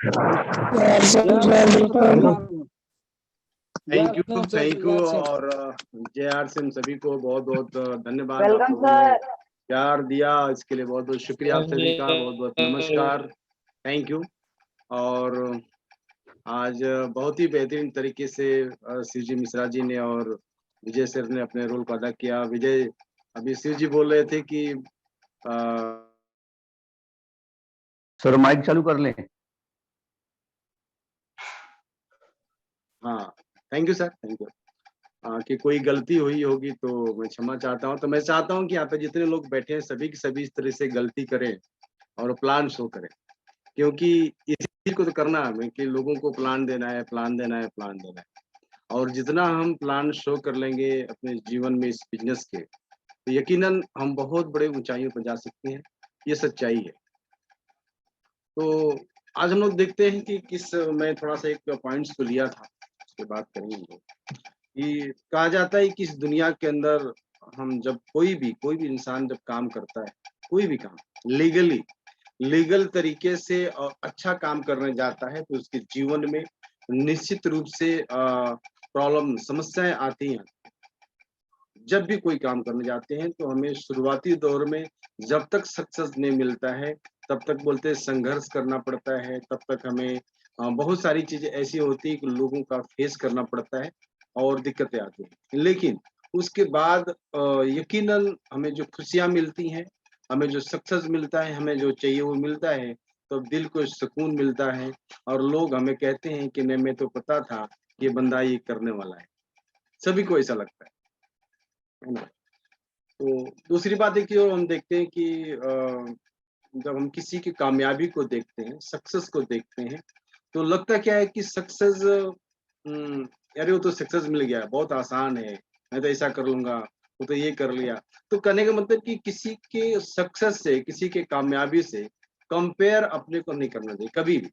Thank you और जे are Singh सभी को बहुत बहुत धन्यवाद। आप वेलकम लोगों ने सर। प्यार दिया, इसके लिए बहुत बहुत शुक्रिया आप सभी का। बहुत बहुत नमस्कार, थैंक यू। और आज बहुत ही बेहतरीन तरीके से शिव जी मिश्रा जी ने और विजय सर ने अपने रोल को अदा किया। विजय, अभी शिव जी बोल रहे थे कि सर माइक चालू कर लें। हाँ, thank you sir, thank you. कि कोई गलती हुई होगी तो मैं क्षमा चाहता हूँ। तो मैं चाहता हूँ कि यहाँ पे जितने लोग बैठे हैं सभी की सभी इस तरह से गलती करें और प्लान शो करें, क्योंकि इसी को तो करना है हमें कि लोगों को प्लान देना है, प्लान देना है, प्लान देना है। और जितना हम प्लान शो कर लेंगे अपने जीवन में इस बिजनेस के, तो यकीनन हम बहुत बड़े ऊंचाइयों पर जा सकते हैं। ये सच्चाई है। तो आज हम लोग देखते हैं कि मैं थोड़ा सा एक पॉइंट्स को लिया था, उसके बात करेंगे हम लोग। कि कहा जाता है कि इस दुनिया के अंदर हम जब कोई भी इंसान जब काम करता है, कोई भी काम लीगल तरीके से और अच्छा काम करने जाता है, तो उसके जीवन में निश्चित रूप से प्रॉब्लम, समस्याएं आती हैं। जब भी कोई काम करने जाते हैं तो हमें शुरुआती दौर में जब तक सक्सेस नहीं मिलता है तब तक बोलते हैं संघर्ष करना पड़ता है। तब तक हमें बहुत सारी चीजें ऐसी होती है कि लोगों का फेस करना पड़ता है और दिक्कतें आती हैं। लेकिन उसके बाद यकीनन हमें जो खुशियां मिलती हैं, हमें जो सक्सेस मिलता है, हमें जो चाहिए वो मिलता है, तो दिल को सुकून मिलता है। और लोग हमें कहते हैं कि नहीं, मैं तो पता था कि ये बंदा ये करने वाला है। सभी को ऐसा लगता है ना। तो दूसरी बात है कि हम देखते हैं कि जब हम किसी की कामयाबी को देखते हैं, सक्सेस को देखते हैं, तो लगता क्या है कि सक्सेस, अरे वो तो सक्सेस मिल गया, बहुत आसान है, मैं तो ऐसा कर लूंगा, वो तो ये कर लिया। तो कहने का मतलब कि किसी के सक्सेस से, किसी के कामयाबी से कंपेयर अपने को नहीं करना चाहिए कभी भी।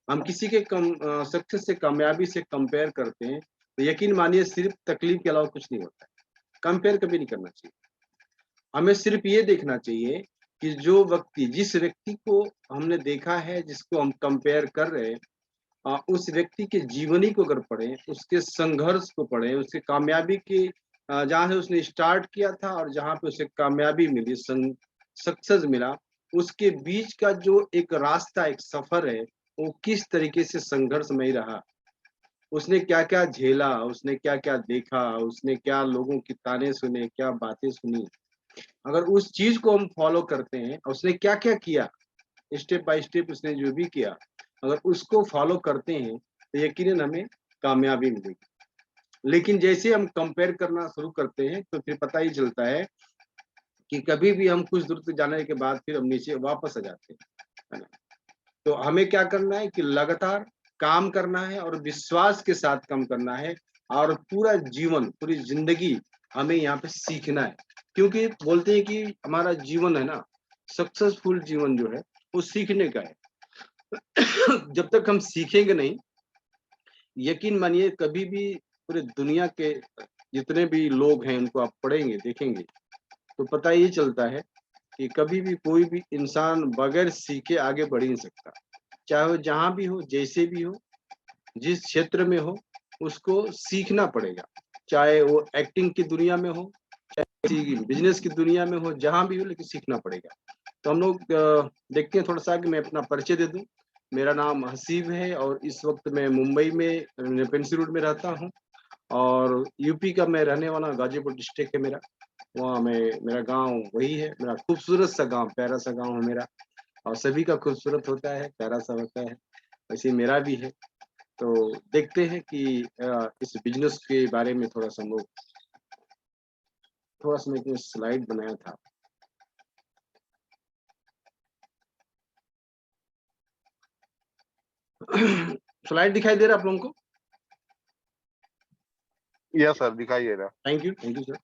हम किसी के सक्सेस से, कामयाबी से कंपेयर करते हैं तो यकीन मानिए सिर्फ तकलीफ के अलावा कुछ नहीं होता है। कंपेयर कभी नहीं करना चाहिए। हमें सिर्फ ये देखना चाहिए कि जिस व्यक्ति को हमने देखा है, जिसको हम कंपेयर कर रहे हैं, उस व्यक्ति के जीवनी को अगर पढ़ें, उसके संघर्ष को पढ़ें, उसके कामयाबी की, जहाँ से उसने स्टार्ट किया था और जहाँ पे उसे कामयाबी मिली, सक्सेस मिला, उसके बीच का जो एक रास्ता, एक सफर है, वो किस तरीके से संघर्षमय रहा, उसने क्या क्या झेला, उसने क्या क्या देखा, उसने क्या लोगों की ताने सुने, क्या बातें सुनी। अगर उस चीज को हम फॉलो करते हैं, उसने क्या क्या किया, स्टेप बाय स्टेप उसने जो भी किया, अगर उसको फॉलो करते हैं तो यकीनन हमें कामयाबी मिलेगी। लेकिन जैसे हम कंपेयर करना शुरू करते हैं तो फिर पता ही चलता है कि कभी भी हम कुछ दूर तक जाने के बाद फिर हम नीचे वापस आ जाते हैं, है ना। तो हमें क्या करना है कि लगातार काम करना है और विश्वास के साथ काम करना है। और पूरा जीवन, पूरी जिंदगी हमें यहाँ पे सीखना है, क्योंकि बोलते हैं कि हमारा जीवन है ना, सक्सेसफुल जीवन जो है वो सीखने का है। जब तक हम सीखेंगे नहीं, यकीन मानिए कभी भी पूरे दुनिया के जितने भी लोग हैं उनको आप पढ़ेंगे, देखेंगे, तो पता ये चलता है कि कभी भी कोई भी इंसान बगैर सीखे आगे बढ़ ही नहीं सकता। चाहे वो जहाँ भी हो, जैसे भी हो, जिस क्षेत्र में हो, उसको सीखना पड़ेगा। चाहे वो एक्टिंग की दुनिया में हो, चाहे बिजनेस की दुनिया में हो, जहाँ भी हो, लेकिन सीखना पड़ेगा। तो हम लोग देखते हैं थोड़ा सा कि मैं अपना परिचय दे दूं। मेरा नाम हसीब है और इस वक्त मैं मुंबई में नेपेंसी रोड में रहता हूं। और यूपी का मैं रहने वाला, गाजीपुर डिस्ट्रिक्ट है मेरा। वहाँ मैं, मेरा गांव वही है, मेरा खूबसूरत सा गांव, प्यारा सा गांव है मेरा। और सभी का खूबसूरत होता है, प्यारा सा होता है, वैसे मेरा भी है। तो देखते हैं कि इस बिजनेस के बारे में थोड़ा सा हम लोग, थोड़ा सा मैं स्लाइड बनाया था। स्लाइड दिखाई दे रहा है आप लोगों को? यस सर, दिखाई दे रहा। Thank you sir.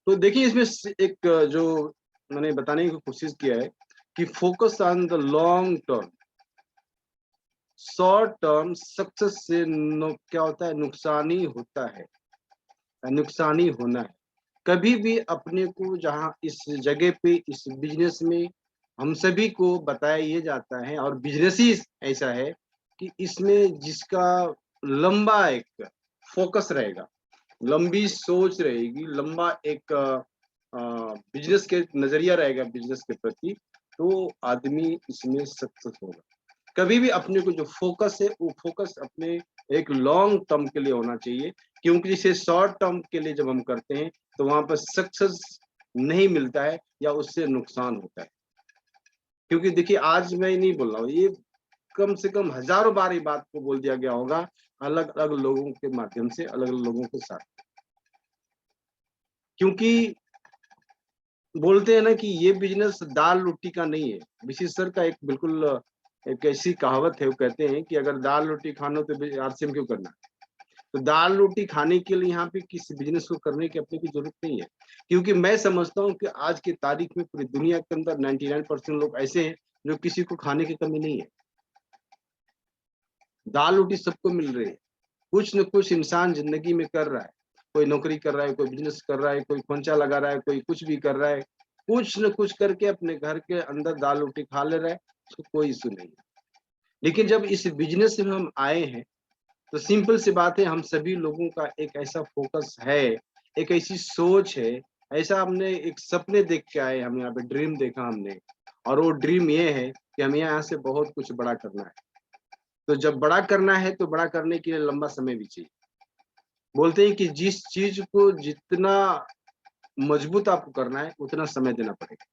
तो देखिए इसमें एक जो मैंने बताने की कोशिश किया है कि focus on the long term. Short term success से क्या होता है, नुकसान ही होता है, नुकसान ही होना है। कभी भी अपने को जहाँ इस जगह पे, इस बिजनेस में हम सभी को बताया ये जाता है, और बिजनेस ही ऐसा है कि इसमें जिसका लंबा एक फोकस रहेगा, लंबी सोच रहेगी, लंबा एक बिजनेस के नजरिया रहेगा बिजनेस के प्रति, तो आदमी इसमें सक्सेस होगा। कभी भी अपने को जो फोकस है वो फोकस अपने एक लॉन्ग टर्म के लिए होना चाहिए, क्योंकि जिसे शॉर्ट टर्म के लिए जब हम करते हैं तो वहां पर सक्सेस नहीं मिलता है या उससे नुकसान होता है। क्योंकि देखिए, आज मैं नहीं बोल रहा हूँ, ये कम से कम हजारों बार ये बात को बोल दिया गया होगा अलग अलग लोगों के माध्यम से, अलग अलग लोगों के साथ। क्योंकि बोलते हैं ना कि ये बिजनेस दाल रोटी का नहीं है। विशेष सर का एक बिल्कुल एक ऐसी कहावत है, वो कहते हैं कि अगर दाल रोटी खाना हो तो आरसीएम क्यों करना। तो दाल रोटी खाने के लिए यहाँ पे किसी बिजनेस को करने की अपने की जरूरत नहीं है। क्योंकि मैं समझता हूँ कि आज की तारीख में पूरी दुनिया के अंदर 99% लोग ऐसे हैं जो किसी को खाने की कमी नहीं है। दाल रोटी सबको मिल रही है। कुछ न कुछ इंसान जिंदगी में कर रहा है, कोई नौकरी कर रहा है, कोई बिजनेस कर रहा है, कोई खोंचा लगा रहा है, कोई कुछ भी कर रहा है, कुछ न कुछ करके अपने घर के अंदर दाल रोटी खा ले रहा है, उसको कोई इशू नहीं है। लेकिन जब इस बिजनेस में हम आए हैं तो सिंपल सी बात है, हम सभी लोगों का एक ऐसा फोकस है, एक ऐसी सोच है, ऐसा हमने एक सपने देख के आए, हम यहाँ पे ड्रीम देखा हमने, और वो ड्रीम ये है कि हमें यहाँ से बहुत कुछ बड़ा करना है। तो जब बड़ा करना है तो बड़ा करने के लिए लंबा समय भी चाहिए। बोलते हैं कि जिस चीज को जितना मजबूत आपको करना है उतना समय देना पड़ेगा।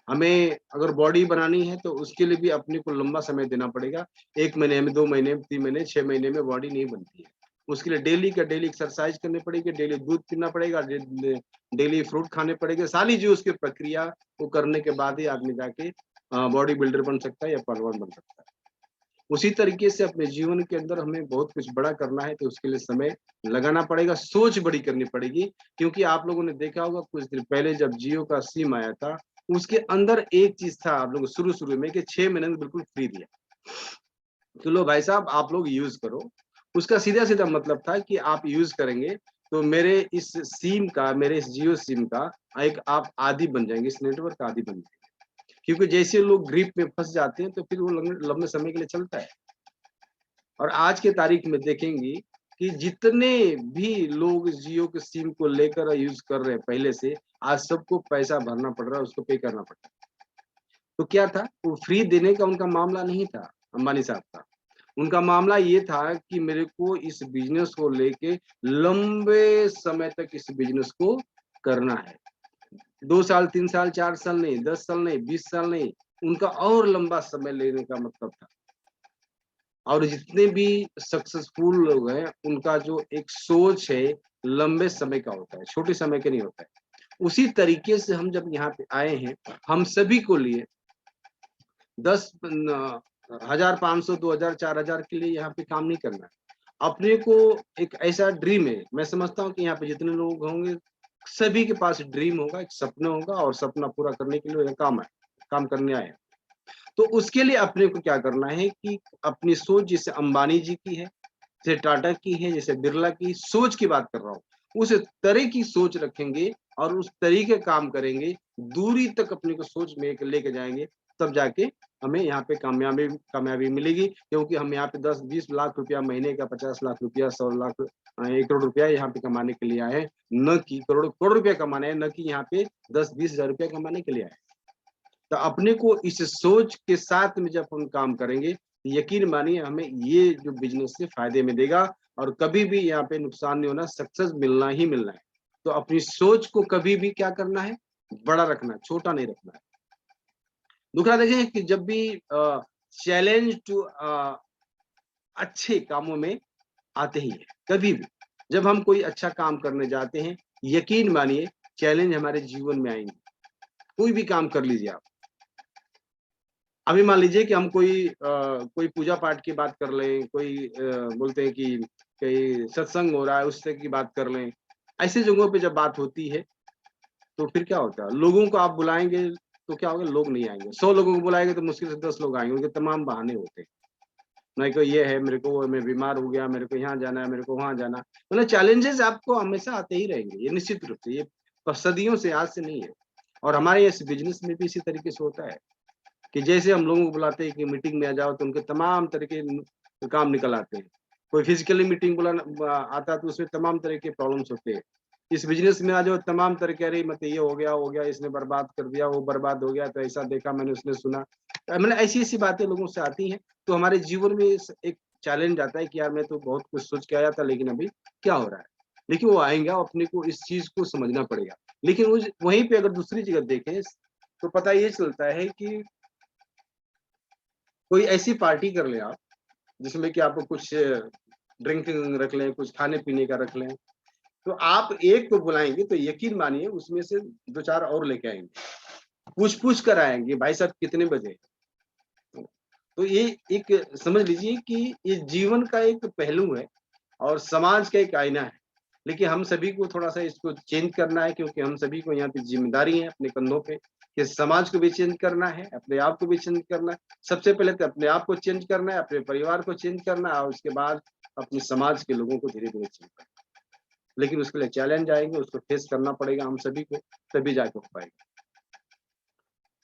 हमें अगर बॉडी बनानी है तो उसके लिए भी अपने को लंबा समय देना पड़ेगा। 1 महीने में, 2 महीने में, 3 महीने, 6 महीने में बॉडी नहीं बनती है। उसके लिए डेली का डेली एक्सरसाइज करनी पड़ेगी, डेली दूध पीना पड़ेगा, डेली फ्रूट खाने पड़ेंगे। सारी जो उसकी प्रक्रिया वो करने के बाद ही आदमी जाके बॉडी बिल्डर बन सकता है या पहलवान बन सकता है। उसी तरीके से अपने जीवन के अंदर हमें बहुत कुछ बड़ा करना है तो उसके लिए समय लगाना पड़ेगा, सोच बड़ी करनी पड़ेगी। क्योंकि आप लोगों ने देखा होगा कुछ दिन पहले जब जियो का सिम आया था, उसके अंदर एक चीज था आप लोग शुरू में कि 6 महीने में बिल्कुल फ्री दिया, तो लो भाई साहब आप लोग यूज करो। उसका सीधा सीधा मतलब था कि आप यूज करेंगे तो मेरे इस सिम का, मेरे इस जियो सिम का एक आप आदी बन जाएंगे, इस नेटवर्क का आदी बन जाएंगे। क्योंकि जैसे लोग ग्रिप में फंस जाते हैं तो फिर वो लंबे समय के लिए चलता है। और आज के तारीख में देखेंगे कि जितने भी लोग जियो के सिम को लेकर यूज कर रहे हैं पहले से, आज सबको पैसा भरना पड़ रहा है, उसको पे करना पड़ रहा है। तो क्या था, वो फ्री देने का उनका मामला नहीं था अंबानी साहब का। उनका मामला ये था कि मेरे को इस बिजनेस को लेके लंबे समय तक इस बिजनेस को करना है। 2 साल, 3 साल, 4 साल नहीं, 10 साल नहीं, 20 साल नहीं, उनका और लंबा समय लेने का मतलब था। और जितने भी सक्सेसफुल लोग हैं उनका जो एक सोच है लंबे समय का होता है, छोटे समय का नहीं होता है। उसी तरीके से हम जब यहाँ पे आए हैं, हम सभी को लिए 10,000, 500, 2,000, 4,000 के लिए यहाँ पे काम नहीं करना है। अपने को एक ऐसा ड्रीम है, मैं समझता हूँ कि यहाँ पे जितने लोग होंगे सभी के पास ड्रीम होगा, एक सपना होगा, और सपना पूरा करने के लिए काम करने आए हैं। तो उसके लिए अपने को क्या करना है कि अपनी सोच, जैसे अंबानी जी की है, जैसे टाटा की है, जैसे बिरला की सोच की बात कर रहा हूँ, उस तरह की सोच रखेंगे और उस तरीके काम करेंगे, दूरी तक अपने को सोच में लेके जाएंगे, तब जाके हमें यहाँ पे कामयाबी मिलेगी। क्योंकि हम यहाँ पे 10-20 लाख रुपया महीने का, 50 लाख रुपया, 100 लाख, 1 करोड़ रुपया यहाँ पे कमाने के लिए आए हैं, न कि करोड़ करोड़ रुपया कमाने हैं, न कि यहाँ पे 10-20 हजार रुपया कमाने के लिए आए। तो अपने को इस सोच के साथ में जब हम काम करेंगे, यकीन मानिए हमें ये जो बिजनेस से फायदे में देगा, और कभी भी यहाँ पे नुकसान नहीं होना, सक्सेस मिलना ही मिलना है। तो अपनी सोच को कभी भी क्या करना है, बड़ा रखना है, छोटा नहीं रखना है। दूसरा देखें कि जब भी चैलेंज टू अच्छे कामों में आते ही है, कभी भी जब हम कोई अच्छा काम करने जाते हैं, यकीन मानिए चैलेंज हमारे जीवन में आएंगे। कोई भी काम कर लीजिए आप। अभी मान लीजिए कि हम कोई पूजा पाठ की बात कर लें, कोई बोलते हैं कि कहीं सत्संग हो रहा है उससे की बात कर लें। ऐसी जगहों पे जब बात होती है तो फिर क्या होता है, लोगों को आप बुलाएंगे तो क्या होगा, लोग नहीं आएंगे। 100 लोगों को बुलाएंगे तो मुश्किल से 10 लोग आएंगे, उनके तमाम बहाने होते हैं। नहीं को ये है, मेरे को मैं बीमार हो गया, मेरे को यहाँ जाना है, मेरे को वहां जाना। मतलब चैलेंजेस आपको हमेशा आते ही रहेंगे, ये निश्चित रूप से, ये सदियों से, आज से नहीं है। और हमारे इस बिजनेस में भी इसी तरीके से होता है। कि जैसे हम लोगों को बुलाते हैं कि मीटिंग में आ जाओ तो उनके तमाम तरह के काम निकल आते हैं। कोई फिजिकली मीटिंग बुलाना आता है तो उसमें तमाम तरह के प्रॉब्लम्स होते हैं। इस बिजनेस में आ जाओ तमाम तरह के, अरे मतलब ये हो गया, इसने बर्बाद कर दिया, वो बर्बाद हो गया, तो ऐसा देखा मैंने, उसने सुना। मतलब ऐसी-ऐसी बातें लोगों से आती हैं, तो हमारे जीवन में एक चैलेंज आता है कि यार मैं तो बहुत कुछ सोच के आया था लेकिन अभी क्या हो रहा है? देखिए वो आएँगा, अपने को इस चीज़ को समझना पड़ेगा। लेकिन उस वहीं पे अगर दूसरी जगह देखें, तो पता ये चलता है कि कोई ऐसी पार्टी कर लें आप, जिसमें कि आपको कुछ ड्रिंकिंग रख लें, कुछ खाने-पीने का रख लें, तो आप एक को बुलाएँगे तो यकीन मानिए उसमें से 2-4 और लेके आएँगे। पूछ-पूछ कर आएँगे, भाई साहब कितने बजे? तो ये एक समझ लीजिए कि ये जीवन का एक पहलू है और समाज का एक आईना है। लेकिन हम सभी को थोड़ा-सा इसको चेंज करना है, क्योंकि हम सभी को यहाँ पे ज़िम्मेदारी है अपने कंधों पे, कि समाज को भी चेंज करना है, अपने आप को भी चेंज करना है। सबसे पहले तो अपने आप को चेंज करना है, अपने परिवार को चेंज करना है और उसके बाद अपने समाज के लोगों को धीरे-धीरे चेंज करना है। लेकिन उसके लिए चैलेंज आएँगे, उसको फेस करना पड़ेगा हम सभी को, तभी जाके हो पाएगा।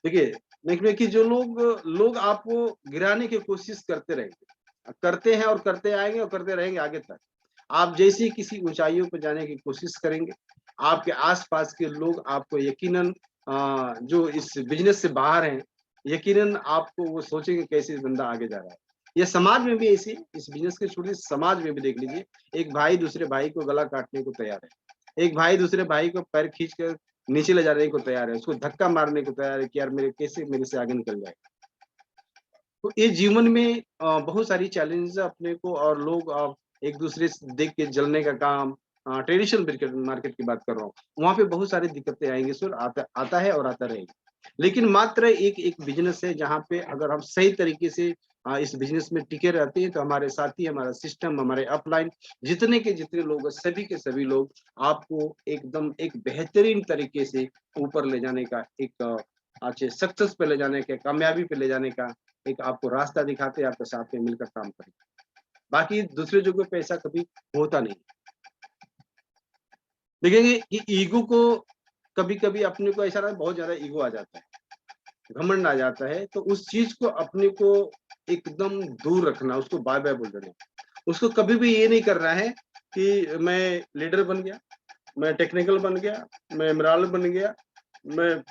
देखिए, देखिए कि जो लोग लोग आपको गिराने की कोशिश करते रहेंगे, करते हैं और करते आएँगे और करते रहेंगे आगे तक। आप जैसे ही किसी ऊँचाइयों पे जाने की कोशिश करेंगे, आपके आस-पास के लोग आपको यकीनन जो इस बिज़नेस से बाहर हैं, यकीनन आपको वो सोचेंगे कैसे ये बंदा आगे जा रहा है। ये समाज में भी ऐसे ही, इस बिज़नेस को छोड़िए, समाज में भी देख लीजिए, एक भाई दूसरे भाई को गला काटने को तैयार है। एक भाई दूसरे भाई को पैर खींच कर नीचे ले जाने को तैयार है, उसको धक्का मारने को तैयार है कि यार मेरे कैसे मेरे से आगे निकल जाए। तो ये जीवन में बहुत सारी चैलेंजेज़ अपने को, और लोग एक दूसरे से देख के जलने का काम, ट्रेडिशनल मार्केट मार्केट की बात कर रहा हूँ। वहाँ पे बहुत सारी दिक्कतें आएँगी सर, आता आता है और आता रहेगा। लेकिन मात्र एक एक बिज़नेस है जहाँ पे अगर हम सही तरीके से इस बिज़नेस में टिके रहते हैं तो हमारे साथी, हमारा सिस्टम, हमारे अपलाइन जितने के जितने लोग हैं, सभी के सभी लोग आपको एकदम एक बेहतरीन तरीके से ऊपर ले जाने का एक अच्छे सक्सेस पे ले जाने का, कामयाबी पे ले जाने का एक आपको रास्ता दिखाते हैं, आपके साथ में मिलकर काम करें। बाकी दूसरे जगह पे ऐसा कभी होता नहीं। देखेंगे कि ईगो को कभी-कभी अपने को ऐसा ना बहुत ज़्यादा ईगो आ जाता है, घमंड आ जाता है, तो उस चीज़ को अपने को एकदम दूर रखना, उसको बाय-बाय बोल देना। उसको कभी भी ये नहीं करना है कि मैं लीडर बन गया, मैं टेक्निकल बन गया, मैं एमराल्ड बन गया, मैं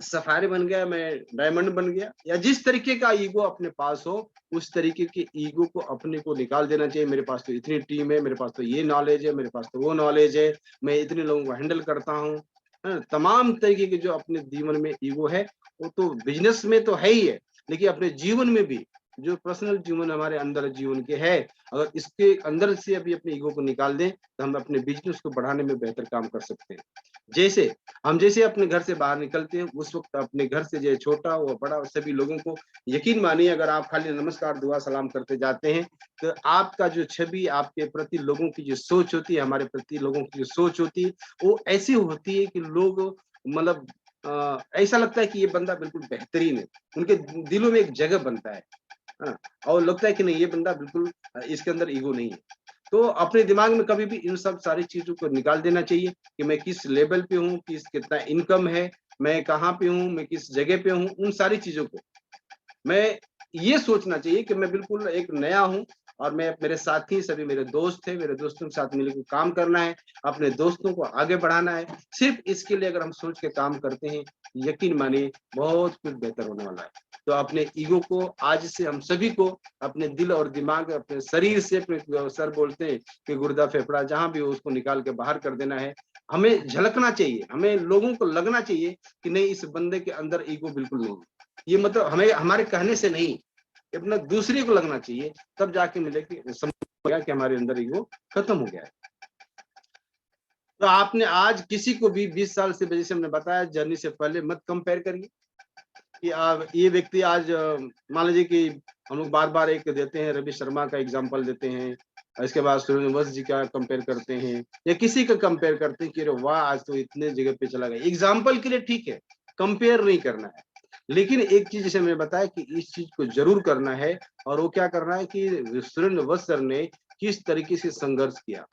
सफारी बन गया, मैं डायमंड बन गया, या जिस तरीके का ईगो अपने पास हो, उस तरीके के ईगो को अपने को निकाल देना चाहिए। मेरे पास तो इतनी टीम है, मेरे पास तो ये नॉलेज है, मेरे पास तो वो नॉलेज है, मैं इतने लोगों को हैंडल करता हूँ। तमाम तरीके के जो अपने जीवन में ईगो है, वो तो बिज़नेस में तो है ही है, लेकिन अपने जीवन में भी जो पर्सनल जीवन हमारे अंदर जीवन के है, अगर इसके अंदर से अभी अपने ईगो को निकाल दें, तो हम अपने बिज़नेस को बढ़ाने में बेहतर काम कर सकते हैं। जैसे हम जैसे अपने घर से बाहर निकलते हैं, उस वक़्त अपने घर से जो छोटा हो बड़ा सभी लोगों को यकीन मानिए, अगर आप खाली नमस्कार, दुआ, सलाम करते जाते हैं, तो आपका जो छवि आपके प्रति लोगों की जो सोच होती है, हमारे प्रति लोगों की जो सोच होती है, वो ऐसी होती है कि लोग मतलब ऐसा लगता है कि ये बंदा बिल्कुल बेहतरीन है। उनके दिलों में एक जगह बनता है। हाँ, और लगता है कि नहीं ये बंदा बिल्कुल इसके अंदर ईगो नहीं है। तो अपने दिमाग में कभी भी इन सब सारी चीज़ों को निकाल देना चाहिए कि मैं किस लेवल पे हूँ, किस कितना इनकम है, मैं कहाँ पे हूँ, मैं किस जगह पे हूँ, उन सारी चीज़ों को मैं ये सोचना चाहिए कि मैं बिल्कुल एक नया हूँ और मैं मेरे साथी सभी मेरे दोस्त हैं, मेरे दोस्तों के साथ मिलकर काम करना है, अपने दोस्तों को आगे बढ़ाना है। सिर्फ़ इसके लिए अगर हम सोच के काम करते हैं, यकीन मानिए बहुत कुछ बेहतर होने वाला है। तो अपने ईगो को आज से हम सभी को अपने दिल और दिमाग, अपने शरीर से, अपने सर बोलते हैं कि गुर्दा, फेफड़ा जहाँ भी हो उसको निकाल के बाहर कर देना है। हमें झलकना चाहिए, हमें लोगों को लगना चाहिए कि नहीं इस बंदे के अंदर ईगो बिल्कुल नहीं है। ये मतलब हमें हमारे कहने से नहीं, ये अपना दूसरे को लगना चाहिए, तब जाके मिले कि समझ गया कि हमारे अंदर ईगो खत्म हो गया है। तो आपने आज किसी को भी 20 साल से, जैसे हमने बताया, जर्नी से पहले मत कंपेयर करिए कि ये व्यक्ति आज मान लीजिए कि हम लोग बार-बार एक देते हैं, रवि शर्मा का एग्ज़ाम्पल देते हैं, और इसके बाद सूर्यवंशी जी का कंपेयर करते हैं, या किसी का कंपेयर करते हैं कि अरे वाह! आज तो इतने जगह पे चला गया। एग्ज़ाम्पल के लिए ठीक है, कंपेयर नहीं करना है। लेकिन एक चीज़ जैसे मैंने बताया कि इस चीज़ को ज़रूर करना है, और वो क्या करना है कि सूर्यवंशी सर ने किस तरीके से संघर्ष किया।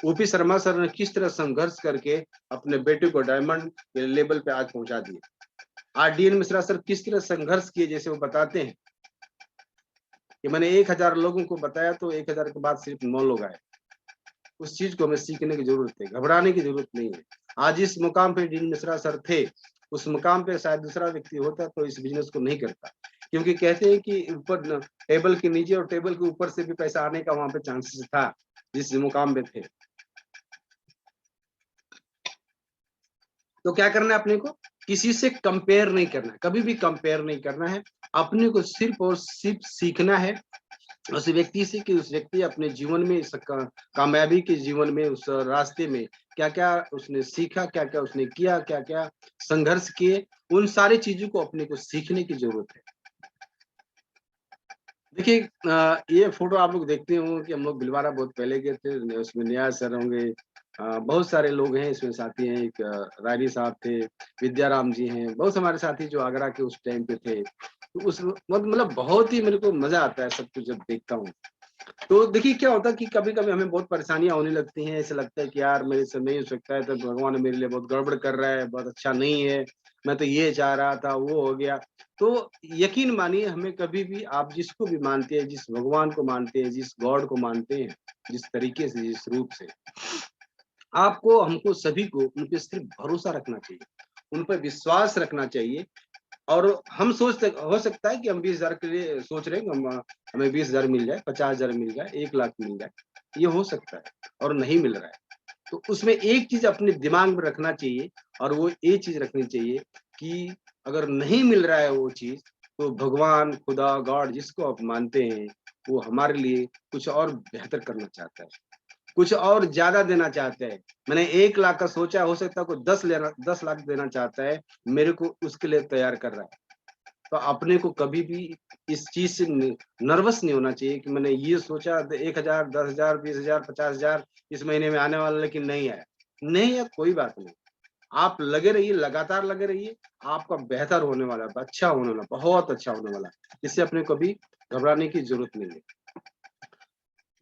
ओपी शर्मा सर ने किस तरह संघर्ष करके अपने बेटे को डायमंड के लेवल पे आज पहुँचा दिया। आज डी.एन. मिश्रा सर किस तरह संघर्ष किए, जैसे वो बताते हैं कि मैंने 1000 लोगों को बताया तो 1000 के बाद सिर्फ 9 लोग आए। उस चीज को हमें सीखने की जरूरत है, घबराने की जरूरत नहीं है। आज इस मुकाम पे डी.एन. मिश्रा सर थे, उस मुकाम पे शायद दूसरा व्यक्ति होता तो इस बिजनेस को नहीं करता, क्योंकि कहते हैं कि ऊपर टेबल के नीचे और टेबल के ऊपर से भी पैसा आने का वहां पे चांसेस था जिस मुकाम पे थे। तो क्या करना है अपने को, किसी से कंपेयर नहीं करना है, कभी भी कंपेयर नहीं करना है। अपने को सिर्फ और सिर्फ सीखना है उस व्यक्ति से कि उस व्यक्ति अपने जीवन में कामयाबी के जीवन में उस रास्ते में क्या क्या उसने सीखा, क्या क्या उसने किया, क्या क्या संघर्ष किए, उन सारी चीजों को अपने को सीखने की जरूरत है। देखिए ये फोटो आप लोग देखते हो कि हम लोग भिलवाड़ा बहुत पहले गए थे, उसमें न्याय सर होंगे, बहुत सारे लोग हैं इसमें साथी हैं, एक रायरी साहब थे, विद्याराम जी हैं, बहुत हमारे साथी जो आगरा के उस टाइम पे थे। तो उस मतलब बहुत ही मेरे को मजा आता है सब कुछ जब देखता हूँ। तो देखिए क्या होता है कि कभी कभी हमें बहुत परेशानियां होने लगती हैं, ऐसा लगता है कि यार मेरे से नहीं हो सकता है, तो भगवान मेरे लिए बहुत गड़बड़ कर रहा है, बहुत अच्छा नहीं है, मैं तो ये चाह रहा था, वो हो गया। तो यकीन मानिए हमें कभी भी, आप जिसको भी मानते हैं, जिस भगवान को मानते हैं, जिस गॉड को मानते हैं, जिस तरीके से, जिस रूप से, आपको हमको सभी को उन पे सिर्फ भरोसा रखना चाहिए, उन पर विश्वास रखना चाहिए। और हम सोचते, हो सकता है कि हम 20,000 के लिए सोच रहे हैं कि हमें 20,000 मिल जाए, 50,000 मिल जाए, 1,00,000 मिल जाए, ये हो सकता है और नहीं मिल रहा है। तो उसमें एक चीज अपने दिमाग में रखना चाहिए, और वो ये चीज रखनी चाहिए कि अगर नहीं मिल रहा है वो चीज, तो भगवान, खुदा, गॉड जिसको आप मानते हैं, वो हमारे लिए कुछ और बेहतर करना चाहता है, कुछ और ज्यादा देना चाहता है। मैंने 1,00,000 का सोचा, हो सकता है कोई 10 लाख देना चाहता है, मेरे को उसके लिए तैयार कर रहा है। तो अपने को कभी भी इस चीज से नर्वस नहीं होना चाहिए कि मैंने ये सोचा 1,000, 10,000, 20,000, 50,000 इस महीने में आने वाला, लेकिन नहीं आया। नहीं है, कोई बात नहीं, आप लगे रहिए, लगातार लगे रहिए, आपका बेहतर होने वाला है, अच्छा होने वाला, बहुत अच्छा होने वाला है। इससे अपने को कभी घबराने की जरूरत नहीं है।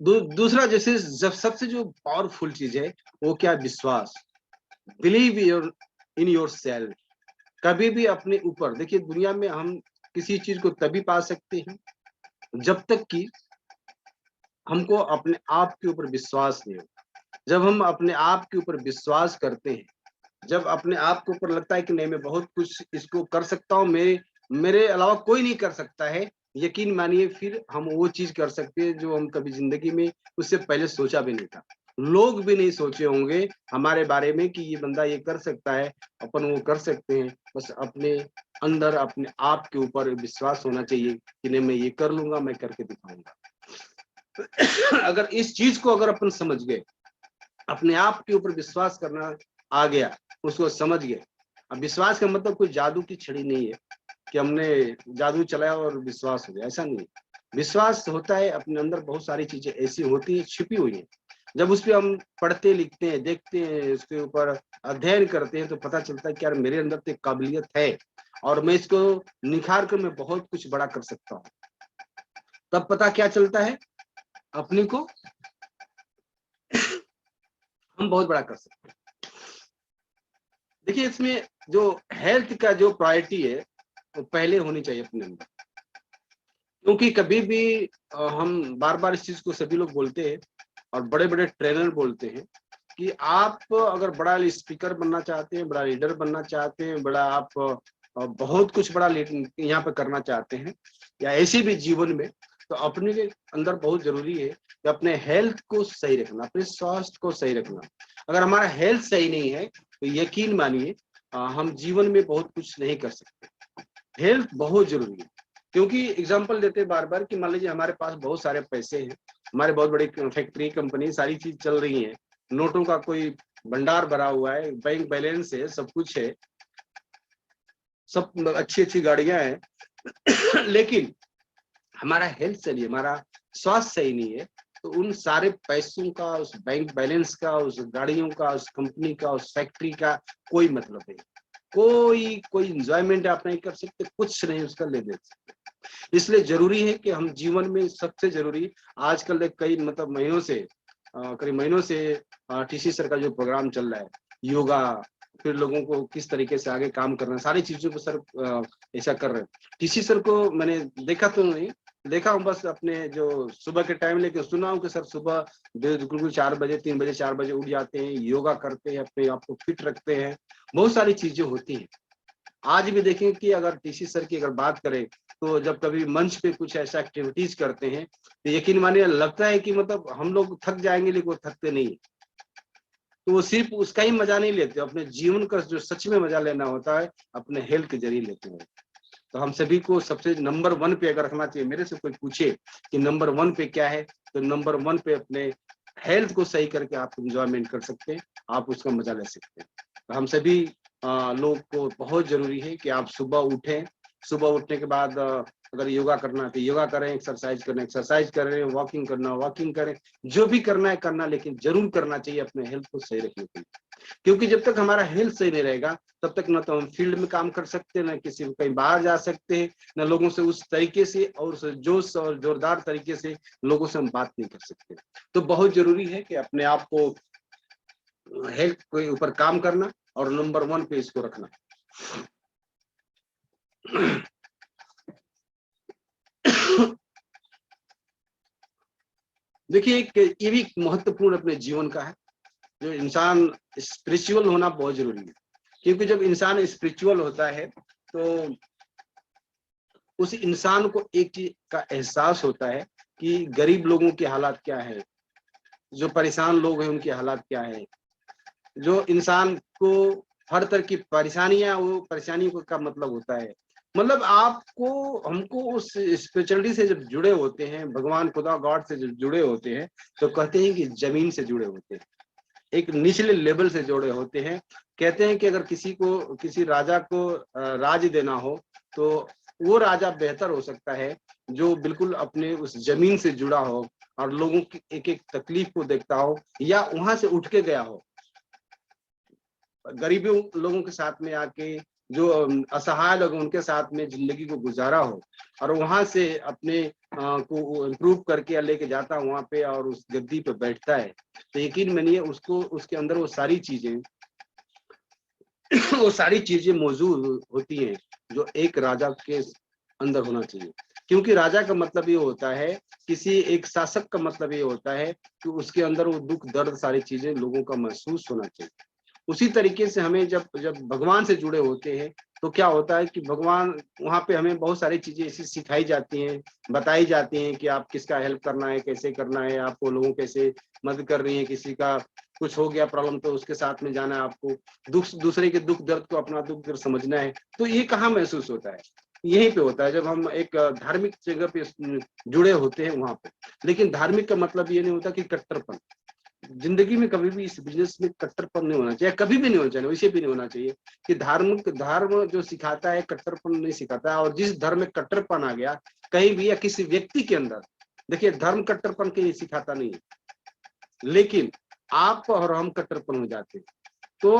दूसरा, जैसे जब सबसे जो पावरफुल चीज है वो क्या, विश्वास, बिलीव इन योर सेल्फ। कभी भी अपने ऊपर, देखिए दुनिया में हम किसी चीज को तभी पा सकते हैं जब तक कि हमको अपने आप के ऊपर विश्वास नहीं हो। जब हम अपने आप के ऊपर विश्वास करते हैं, जब अपने आप के ऊपर लगता है कि नहीं मैं बहुत कुछ इसको कर सकता हूँ, मेरे अलावा कोई नहीं कर सकता है, यकीन मानिए फिर हम वो चीज कर सकते हैं जो हम कभी जिंदगी में उससे पहले सोचा भी नहीं था। लोग भी नहीं सोचे होंगे हमारे बारे में कि ये बंदा ये कर सकता है, अपन वो कर सकते हैं। बस अपने अंदर अपने आप के ऊपर विश्वास होना चाहिए कि नहीं मैं ये कर लूंगा, मैं करके दिखाऊंगा। अगर इस चीज को अगर अपन समझ गए, अपने आप के ऊपर विश्वास करना आ गया, उसको समझ गए। अब विश्वास का मतलब कोई जादू की छड़ी नहीं है कि हमने जादू चलाया और विश्वास हो गया, ऐसा नहीं है। विश्वास होता है अपने अंदर बहुत सारी चीजें ऐसी होती है, छिपी हुई है। जब उस पर हम पढ़ते, लिखते हैं, देखते हैं, उसके ऊपर अध्ययन करते हैं, तो पता चलता है कि यार मेरे अंदर तो एक काबिलियत है और मैं इसको निखार कर मैं बहुत कुछ बड़ा कर सकता हूँ। तब पता क्या चलता है अपने को, हम बहुत बड़ा कर सकते हैं। देखिए इसमें जो हेल्थ का जो प्रायोरिटी है वो पहले होनी चाहिए अपने अंदर, क्योंकि कभी भी हम बार बार इस चीज को सभी लोग बोलते हैं और बड़े बड़े ट्रेनर बोलते हैं कि आप अगर बड़ा स्पीकर बनना चाहते हैं, बड़ा लीडर बनना चाहते हैं, बड़ा आप बहुत कुछ बड़ा यहाँ पे करना चाहते हैं, या ऐसे भी जीवन में, तो अपने के अंदर बहुत जरूरी है कि अपने हेल्थ को सही रखना, अपने स्वास्थ्य को सही रखना। अगर हमारा हेल्थ सही नहीं है तो यकीन मानिए हम जीवन में बहुत कुछ नहीं कर सकते। हेल्थ बहुत जरूरी है, क्योंकि एग्जाम्पल देते बार बार कि मान लीजिए हमारे पास बहुत सारे पैसे हैं, हमारे बहुत बड़ी फैक्ट्री, कंपनी, सारी चीज चल रही है, नोटों का कोई भंडार भरा हुआ है, बैंक बैलेंस है, सब कुछ है, सब अच्छी अच्छी गाड़ियां हैं लेकिन हमारा हेल्थ सही, हमारा स्वास्थ्य सही नहीं है, तो उन सारे पैसों का, उस बैंक बैलेंस का, उस गाड़ियों का, उस कंपनी का, उस फैक्ट्री का कोई मतलब नहीं। कोई इंजॉयमेंट आप नहीं कर सकते, कुछ नहीं उसका ले दे सकते। इसलिए जरूरी है कि हम जीवन में सबसे जरूरी, आजकल कई मतलब महीनों से, करीब महीनों से टीसी सर का जो प्रोग्राम चल रहा है, योगा, फिर लोगों को किस तरीके से आगे काम करना, सारी चीजों पर सर ऐसा कर रहे हैं। किसी सर को मैंने देखा तो नहीं, देखा हूँ बस अपने जो सुबह के टाइम, लेकिन सुना हूँ कि सर सुबह बिल्कुल 4 बजे 3 बजे 4 बजे उठ जाते हैं, योगा करते हैं, अपने आप को फिट रखते हैं, बहुत सारी चीजें होती हैं। आज भी देखें कि अगर टीसी सर की अगर बात करें तो जब कभी मंच पे कुछ ऐसा एक्टिविटीज करते हैं तो यकीन मानिए लगता है कि मतलब हम लोग थक जाएंगे, लेकिन वो थकते नहीं। तो वो सिर्फ उसका ही मजा नहीं लेते, अपने जीवन का जो सच में मजा लेना होता है अपने हेल्थ के जरिए लेते हैं। तो हम सभी को सबसे नंबर 1 पे अगर रखना चाहिए, मेरे से कोई पूछे कि नंबर 1 पे क्या है, तो नंबर 1 पे अपने हेल्थ को सही करके आप इंजॉयमेंट कर सकते हैं, आप उसका मजा ले सकते हैं। तो हम सभी लोग को बहुत जरूरी है कि आप सुबह उठें, सुबह उठने के बाद अगर योगा करना है तो योगा करें, एक्सरसाइज करें, वॉकिंग करना वॉकिंग करें, जो भी करना है करना, लेकिन जरूर करना चाहिए अपने हेल्थ को सही रखने के लिए। क्योंकि जब तक हमारा हेल्थ सही नहीं रहेगा तब तक ना तो हम फील्ड में काम कर सकते हैं, ना किसी को कहीं बाहर जा सकते हैं, ना लोगों से उस तरीके से और उस जोश और जोरदार तरीके से लोगों से हम बात नहीं कर सकते। तो बहुत जरूरी है कि अपने आप को हेल्थ के ऊपर काम करना और नंबर 1 पे इसको रखना। देखिए ये भी महत्वपूर्ण अपने जीवन का है, जो इंसान स्पिरिचुअल होना बहुत जरूरी है। क्योंकि जब इंसान स्पिरिचुअल होता है तो उस इंसान को एक चीज का एहसास होता है कि गरीब लोगों की हालात क्या है, जो परेशान लोग हैं उनकी हालात क्या है, जो इंसान को हर तरह की परेशानियां, वो परेशानियों का मतलब होता है, मतलब आपको हमको उस स्पिरिचुअलिटी से जब जुड़े होते हैं, भगवान खुदा गॉड से जब जुड़े होते हैं, तो कहते हैं कि जमीन से जुड़े होते हैं, एक निचले लेवल से जुड़े होते हैं। कहते हैं कि अगर किसी को, किसी राजा को राज देना हो तो वो राजा बेहतर हो सकता है जो बिल्कुल अपने उस जमीन से जुड़ा हो और लोगों की एक एक तकलीफ को देखता हो, या वहां से उठ के गया हो, गरीबों लोगों के साथ में आके, जो असहाय लोग उनके साथ में जिंदगी को गुजारा हो, और वहां से अपने को इम्प्रूव करके लेके जाता है वहां पे और उस गद्दी पे बैठता है, तो यकीन मानिए उसको, उसके अंदर वो सारी चीजें वो सारी चीजें मौजूद होती हैं जो एक राजा के अंदर होना चाहिए। क्योंकि राजा का मतलब ये होता है, किसी एक शासक का मतलब ये होता है कि उसके अंदर वो दुख दर्द सारी चीजें लोगों का महसूस होना चाहिए। उसी तरीके से हमें जब जब भगवान से जुड़े होते हैं तो क्या होता है कि भगवान वहां पे हमें बहुत सारी चीजें ऐसी सिखाई जाती हैं, बताई जाती हैं कि आप किसका हेल्प करना है, कैसे करना है, आपको लोगों कैसे मदद कर रही है, किसी का कुछ हो गया प्रॉब्लम तो उसके साथ में जाना है, आपको दूसरे के दुख दर्द को अपना दुख दर्द समझना है। तो ये कहाँ महसूस होता है, यहीं पे होता है जब हम एक धार्मिक जगह पे जुड़े होते हैं वहां पे। लेकिन धार्मिक का मतलब ये नहीं होता कि कट्टरपन, जिंदगी में कभी भी इस बिजनेस में कट्टरपन नहीं होना चाहिए, कभी भी नहीं होना चाहिए, वैसे भी नहीं होना चाहिए कि धर्म जो सिखाता है कट्टरपन नहीं सिखाता है। और जिस धर्म में कट्टरपन आ गया कहीं भी या किसी व्यक्ति के अंदर, देखिए धर्म कट्टरपन के लिए सिखाता नहीं है, लेकिन आप और हम कट्टरपन हो जाते हैं। तो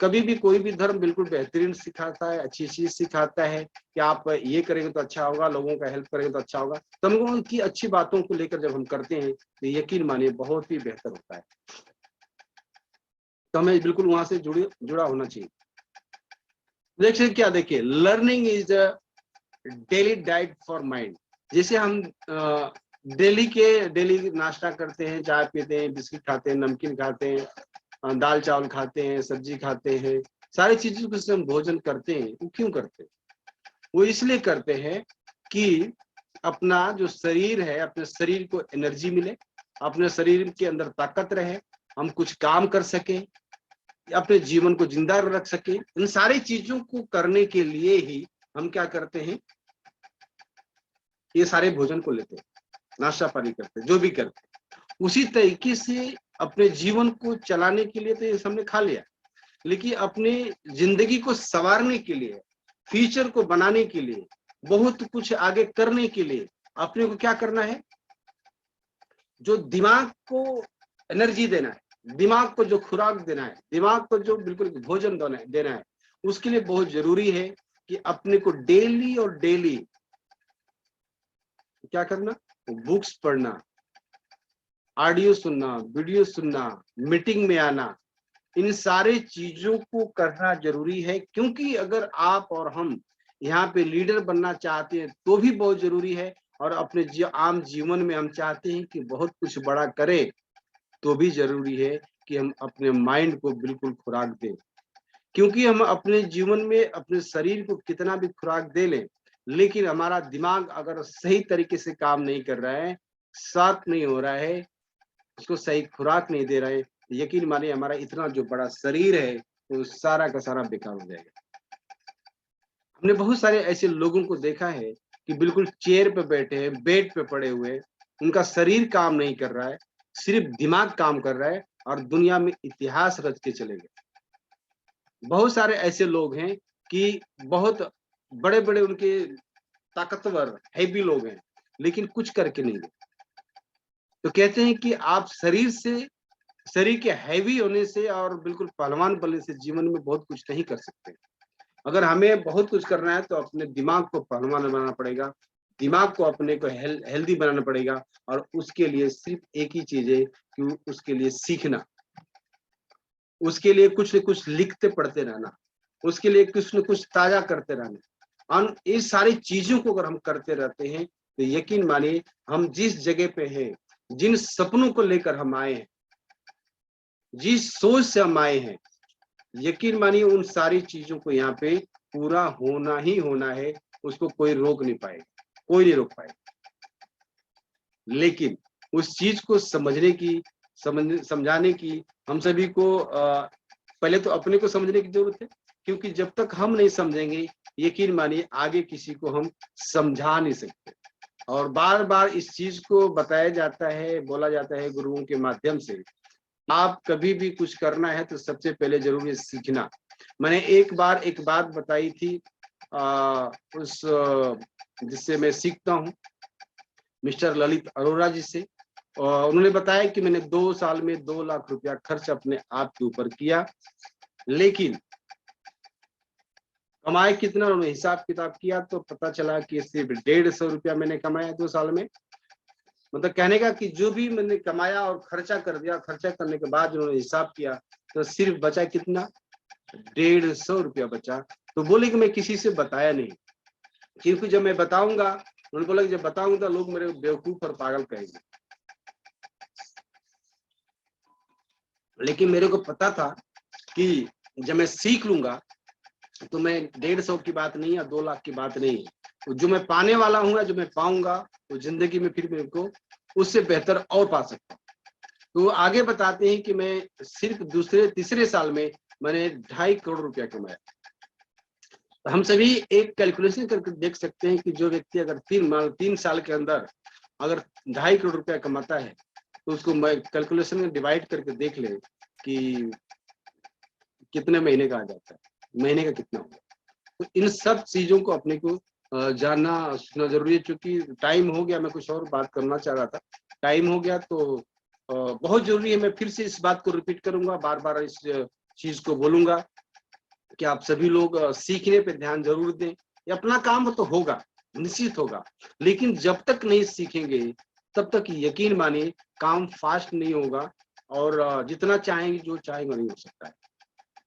कभी भी कोई भी धर्म बिल्कुल बेहतरीन सिखाता है, अच्छी चीज सिखाता है कि आप ये करेंगे तो अच्छा होगा, लोगों का हेल्प करेंगे तो अच्छा होगा, तो हमको उनकी अच्छी बातों को लेकर जब हम करते हैं तो यकीन मानिए बहुत ही बेहतर होता है। तो हमें बिल्कुल वहां से जुड़ा होना चाहिए। देखिए क्या, देखिए learning is a daily diet for mind. जैसे हम डेली नाश्ता करते हैं, चाय पीते हैं, बिस्किट खाते हैं, नमकीन खाते हैं, दाल चावल खाते हैं, सब्जी खाते हैं, सारी चीजों को से हम भोजन करते हैं, वो क्यों करते हैं? वो इसलिए करते हैं कि अपना जो शरीर है, अपने शरीर को एनर्जी मिले, अपने शरीर के अंदर ताकत रहे, हम कुछ काम कर सकें, अपने जीवन को जिंदा रख सके। इन सारी चीजों को करने के लिए ही हम क्या करते हैं, ये सारे भोजन को लेते हैं, नाश्ता पानी करते हैं, जो भी करते हैं। उसी तरीके से अपने जीवन को चलाने के लिए तो ये हमने खा लिया, लेकिन अपने जिंदगी को संवारने के लिए, फ्यूचर को बनाने के लिए, बहुत कुछ आगे करने के लिए अपने को क्या करना है, जो दिमाग को एनर्जी देना है, दिमाग को जो खुराक देना है, दिमाग को जो बिल्कुल भोजन देना है, उसके लिए बहुत जरूरी है कि अपने को डेली और डेली क्या करना, बुक्स पढ़ना, ऑडियो सुनना, वीडियो सुनना, मीटिंग में आना, इन सारे चीजों को करना जरूरी है, क्योंकि अगर आप और हम यहाँ पे लीडर बनना चाहते हैं तो भी बहुत जरूरी है, और अपने आम जीवन में हम चाहते हैं कि बहुत कुछ बड़ा करें तो भी जरूरी है कि हम अपने माइंड को बिल्कुल खुराक दें। क्योंकि हम अपने जीवन में अपने शरीर को कितना भी खुराक दे लें, लेकिन हमारा दिमाग अगर सही तरीके से काम नहीं कर रहा है, साथ नहीं हो रहा है, उसको सही खुराक नहीं दे रहे हैं, यकीन मानिए हमारा इतना जो बड़ा शरीर है वो सारा का सारा बेकार हो जाएगा। हमने बहुत सारे ऐसे लोगों को देखा है कि बिल्कुल चेयर पे बैठे हैं, बेड पे पड़े हुए, उनका शरीर काम नहीं कर रहा है, सिर्फ दिमाग काम कर रहा है और दुनिया में इतिहास रच के चले गए। बहुत सारे ऐसे लोग हैं कि बहुत बड़े-बड़े उनके ताकतवर हैवी लोग हैं, लेकिन कुछ करके नहीं गए। तो कहते हैं कि आप शरीर के हैवी होने से और बिल्कुल पहलवान बनने से जीवन में बहुत कुछ नहीं कर सकते। अगर हमें बहुत कुछ करना है तो अपने दिमाग को पहलवान बनाना पड़ेगा, दिमाग को अपने को हेल्दी बनाना पड़ेगा, और उसके लिए सिर्फ एक ही चीज है कि उसके लिए सीखना, उसके लिए कुछ न कुछ लिखते पढ़ते रहना, उसके लिए कुछ न कुछ ताजा करते रहना। और ये सारी चीजों को अगर हम करते रहते हैं तो यकीन मानिए हम जिस जगह पे हैं, जिन सपनों को लेकर हम आए हैं, जिस सोच से हम आए हैं, यकीन मानिए उन सारी चीजों को यहाँ पे पूरा होना ही होना है, उसको कोई रोक नहीं पाएगा, कोई नहीं रोक पाएगा। लेकिन उस चीज को समझाने की हम सभी को पहले तो अपने को समझने की जरूरत है, क्योंकि जब तक हम नहीं समझेंगे यकीन मानिए आगे किसी को हम समझा नहीं सकते। और बार बार इस चीज को बताया जाता है, बोला जाता है गुरुओं के माध्यम से, आप कभी भी कुछ करना है तो सबसे पहले जरूरी है सीखना। मैंने एक बार एक बात बताई थी जिससे मैं सीखता हूँ, मिस्टर ललित अरोड़ा जी से। और उन्होंने बताया कि मैंने 2 साल में 2 लाख रुपया खर्च अपने आप के ऊपर किया, लेकिन कमाए कितना उन्होंने हिसाब किताब किया तो पता चला कि सिर्फ 150 रुपया मैंने कमाया 2 साल में। मतलब कहने का कि जो भी मैंने कमाया और खर्चा कर दिया, खर्चा करने के बाद उन्होंने हिसाब किया तो सिर्फ बचा कितना, 150 रुपया बचा। तो बोले कि मैं किसी से बताया नहीं, क्योंकि जब मैं बताऊंगा, उन्होंने बोला कि जब बताऊंगा तो लोग मेरे बेवकूफ और पागल कहेंगे। लेकिन मेरे को पता था कि जब मैं सीख लूंगा तो मैं 150 की बात नहीं है, 2 लाख की बात नहीं है, तो जो मैं पाने वाला हूँ, जो मैं पाऊंगा तो जिंदगी में फिर मेरे को उससे बेहतर और पा सकता हूँ। तो आगे बताते हैं कि मैं सिर्फ दूसरे तीसरे साल में मैंने 2.5 करोड़ रुपया कमाया। तो हम सभी एक कैलकुलेशन करके देख सकते हैं कि जो व्यक्ति अगर 3 साल के अंदर अगर 2.5 करोड़ रुपया कमाता है तो उसको मैं कैलकुलेशन में डिवाइड करके देख ले कि कितने महीने का आ जाता है, महीने का कितना होगा। तो इन सब चीजों को अपने को जानना सुनना जरूरी है। चूंकि टाइम हो गया, मैं कुछ और बात करना चाह रहा था, टाइम हो गया तो बहुत जरूरी है। मैं फिर से इस बात को रिपीट करूंगा, बार बार इस चीज को बोलूंगा कि आप सभी लोग सीखने पे ध्यान जरूर दें। ये अपना काम तो होगा, निश्चित होगा, लेकिन जब तक नहीं सीखेंगे तब तक यकीन मानिए काम फास्ट नहीं होगा, और जितना चाहेंगे जो चाहेंगे नहीं हो सकता है।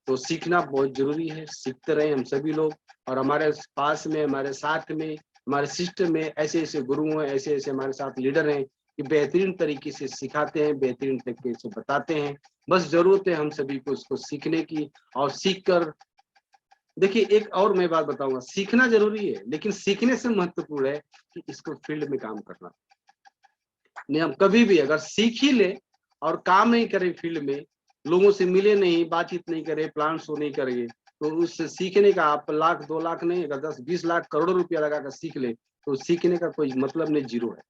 तो सीखना बहुत जरूरी है, सीखते रहे हम सभी लोग। और हमारे पास में, हमारे साथ में, हमारे सिस्टम में ऐसे ऐसे गुरु हैं, ऐसे ऐसे हमारे साथ लीडर हैं कि बेहतरीन तरीके से सिखाते हैं, बेहतरीन तरीके से बताते हैं। बस जरूरत है हम सभी को इसको सीखने की, और सीख कर देखिए। एक और मैं बात बताऊंगा, सीखना जरूरी है लेकिन सीखने से महत्वपूर्ण है कि इसको फील्ड में काम करना। नहीं, हम कभी भी अगर सीख ही ले और काम नहीं करें फील्ड में, लोगों से मिले नहीं, बातचीत नहीं करे, प्लान शो नहीं करेंगे, तो उससे सीखने का आप लाख 2 लाख नहीं, अगर 10-20 लाख करोड़ों रुपया लगा कर सीख ले तो सीखने का कोई मतलब नहीं, जीरो है।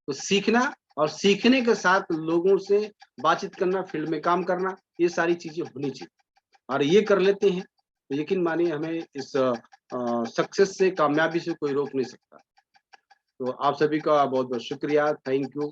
तो सीखना और सीखने के साथ लोगों से बातचीत करना, फील्ड में काम करना, ये सारी चीजें होनी चाहिए। और ये कर लेते हैं तो यकीन मानिए हमें इस सक्सेस से, कामयाबी से कोई रोक नहीं सकता। तो आप सभी का बहुत बहुत शुक्रिया, थैंक यू।